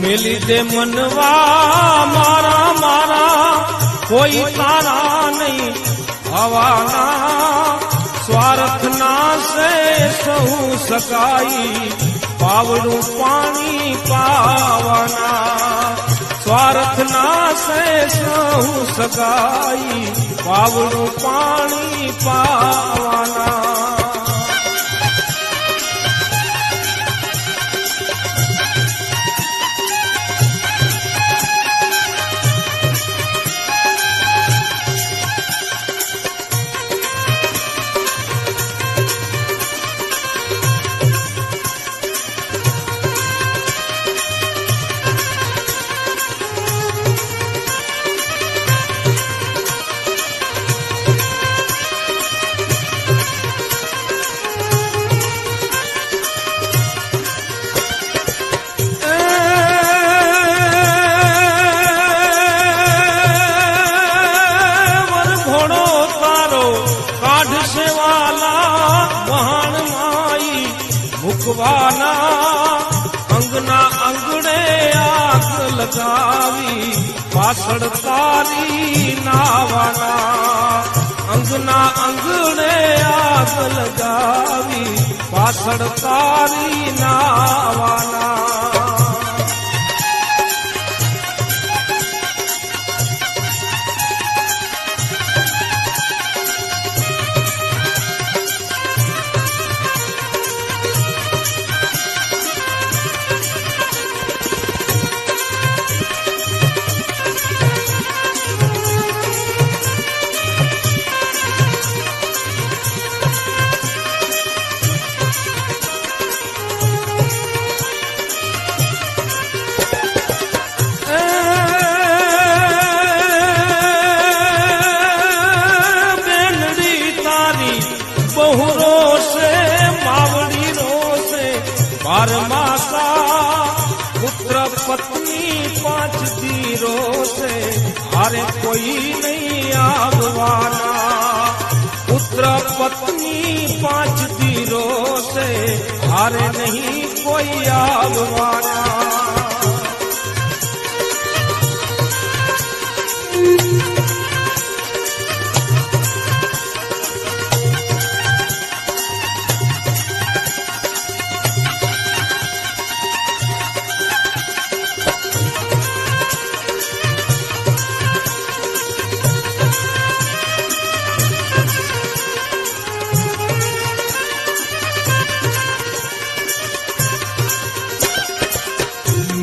मेली दे मनवा मारा मारा कोई तारा नहीं हवाना स्वार्थ ना से सहू सकाई पावड़ू पानी पावाना स्वार्थ ना से सहू सकाई पावड़ू पानी पावाना मुखवाना अंगना अंगड़े आग लगावी पासड़ तारी नावाना अंगना अंगड़े आग लगावी पासड़ तारी नावाना बहुरो से मावड़ी रो से बारमासा पुत्र पत्नी 5 दीरों से हारे कोई नहीं आगवाना पुत्र पत्नी 5 दीरों से हारे नहीं कोई आगवाना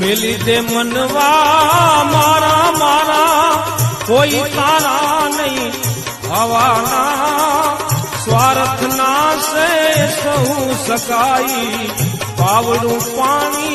मेली दे मनवा मारा मारा कोई तारा नहीं हवाना स्वार्थ ना से सहू सकाई पावड़ू पानी